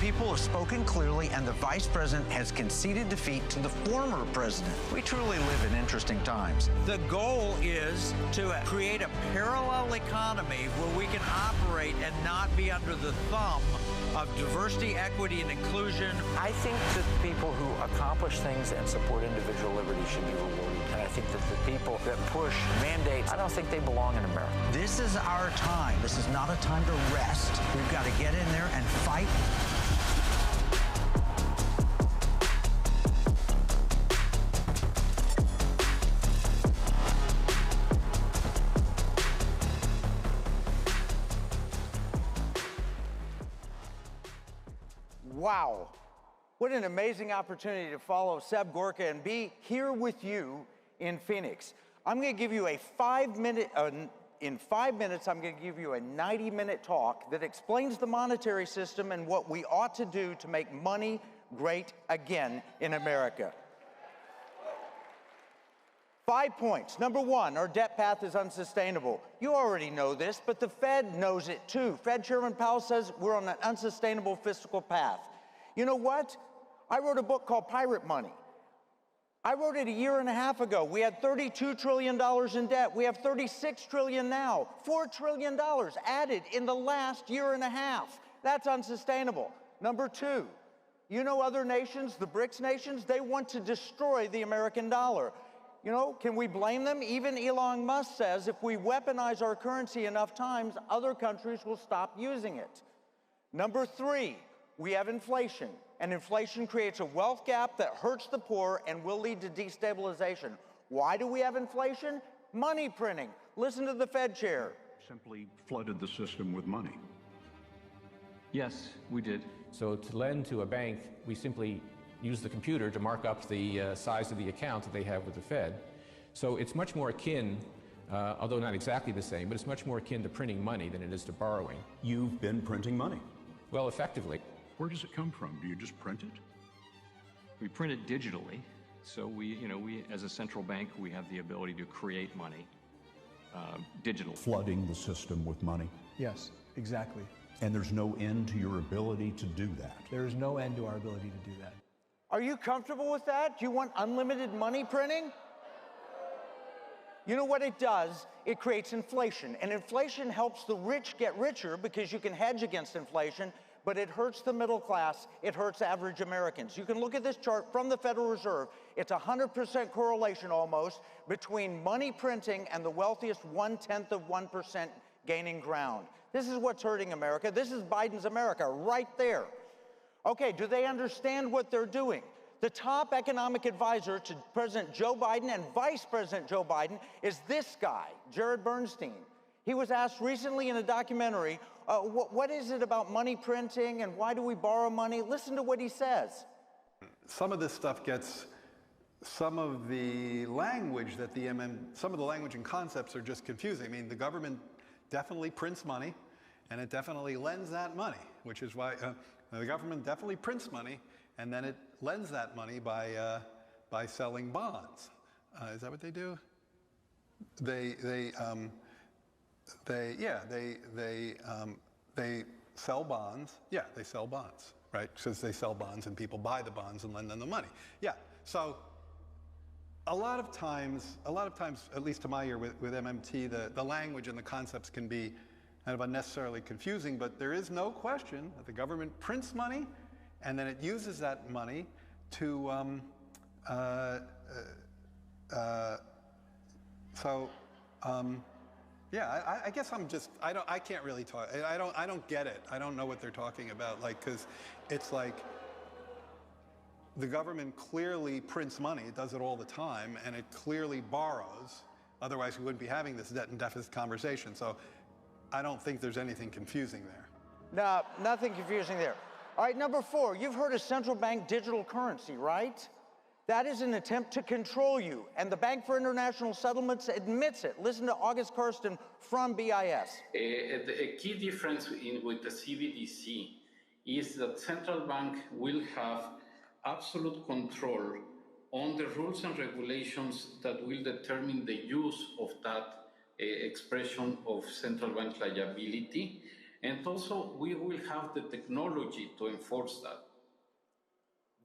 people have spoken clearly, and the vice president has conceded defeat to the former president. We truly live in interesting times. The goal is to create a parallel economy where we can operate and not be under the thumb of diversity, equity, and inclusion. I think that people who accomplish things and support individual liberty should be rewarded. And I think that the people that push mandates, I don't think they belong in America. This is our time. This is not a time to rest. We've got to get in there and fight. Wow, what an amazing opportunity to follow Seb Gorka and be here with you in Phoenix. I'm going to give you a 5-minute, in 5 minutes, I'm going to give you a 90-minute talk that explains the monetary system and what we ought to do to make money great again in America. 5 points. Number one, our debt path is unsustainable. You already know this, but the Fed knows it too. Fed Chairman Powell says we're on an unsustainable fiscal path. You know what? I wrote a book called Pirate Money. I wrote it a year and a half ago. We had $32 trillion in debt. We have $36 trillion now. $4 trillion added in the last year and a half. That's unsustainable. Number two, you know other nations, the BRICS nations, they want to destroy the American dollar. You know, can we blame them? Even Elon Musk says if we weaponize our currency enough times, other countries will stop using it. Number three, we have inflation, and inflation creates a wealth gap that hurts the poor and will lead to destabilization. Why do we have inflation? Money printing. Listen to the Fed chair. Simply flooded the system with money. Yes, we did. So to lend to a bank, we simply use the computer to mark up the size of the account that they have with the Fed. So it's much more akin, although not exactly the same, but it's much more akin to printing money than it is to borrowing. You've been printing money. Well, effectively. Where does it come from? Do you just print it? We print it digitally. So we, as a central bank, we have the ability to create money digitally. Flooding the system with money. Yes, exactly. And there's no end to your ability to do that. There is no end to our ability to do that. Are you comfortable with that? Do you want unlimited money printing? You know what it does? It creates inflation, and inflation helps the rich get richer because you can hedge against inflation, but it hurts the middle class, it hurts average Americans. You can look at this chart from the Federal Reserve. It's 100% correlation almost between money printing and the wealthiest 0.1% gaining ground. This is what's hurting America. This is Biden's America right there. Okay, do they understand what they're doing? The top economic advisor to President Joe Biden and Vice President Joe Biden is this guy, Jared Bernstein. He was asked recently in a documentary, what is it about money printing and why do we borrow money? Listen to what he says. Some of this stuff gets, some of the language that some of the language and concepts are just confusing. I mean, the government definitely prints money and it definitely lends that money, which is why the government definitely prints money and then it lends that money by selling bonds. Is that what they do? They sell bonds. Yeah, they sell bonds, right? Because they sell bonds and people buy the bonds and lend them the money. Yeah, so a lot of times, at least to my ear with MMT, the language and the concepts can be kind of unnecessarily confusing, but there is no question that the government prints money and then it uses that money to, yeah, I guess I'm just, I can't really talk, I don't get it. I don't know what they're talking about, like, because it's like the government clearly prints money, it does it all the time, and it clearly borrows, otherwise we wouldn't be having this debt and deficit conversation. So I don't think there's anything confusing there. No, nothing confusing there. All right, number four, you've heard of central bank digital currency, right? That is an attempt to control you, and the Bank for International Settlements admits it. Listen to August Karsten from BIS. A key difference with the CBDC is that central bank will have absolute control on the rules and regulations that will determine the use of that expression of central bank liability. And also, we will have the technology to enforce that.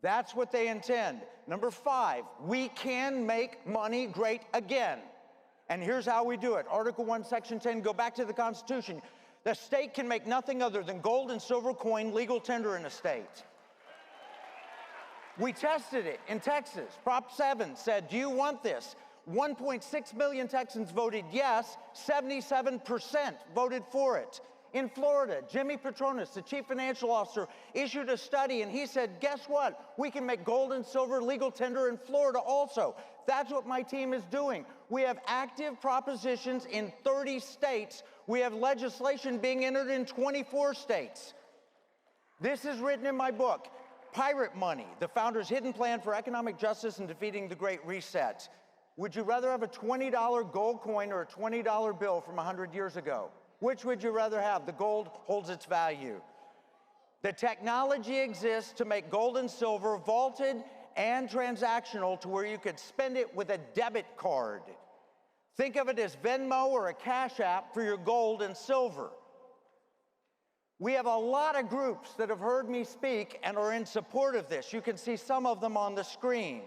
That's what they intend. Number 5, we can make money great again. And here's how we do it. Article 1, Section 10, go back to the Constitution. The state can make nothing other than gold and silver coin legal tender in a state. We tested it in Texas. Prop 7 said, do you want this? 1.6 million Texans voted yes, 77% voted for it. In Florida, Jimmy Petronas, the chief financial officer, issued a study, and he said, guess what? We can make gold and silver legal tender in Florida also. That's what my team is doing. We have active propositions in 30 states. We have legislation being entered in 24 states. This is written in my book, Pirate Money, the founder's hidden plan for economic justice and defeating the Great Reset. Would you rather have a $20 gold coin or a $20 bill from 100 years ago? Which would you rather have? The gold holds its value. The technology exists to make gold and silver vaulted and transactional to where you could spend it with a debit card. Think of it as Venmo or a Cash App for your gold and silver. We have a lot of groups that have heard me speak and are in support of this. You can see some of them on the screen.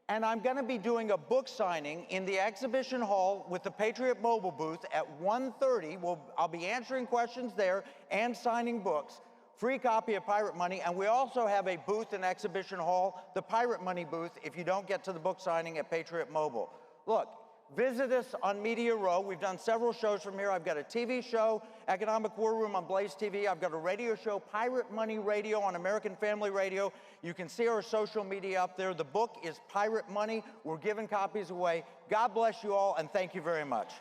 And I'm going to be doing a book signing in the exhibition hall with the Patriot Mobile booth at 1:30. I'll be answering questions there and signing books. Free copy of Pirate Money. And we also have a booth in exhibition hall, the Pirate Money booth, if you don't get to the book signing at Patriot Mobile. Look, visit us on Media Row. We've done several shows from here. I've got a TV show, Economic War Room on Blaze TV. I've got a radio show, Pirate Money Radio on American Family Radio. You can see our social media up there. The book is Pirate Money. We're giving copies away. God bless you all, and thank you very much.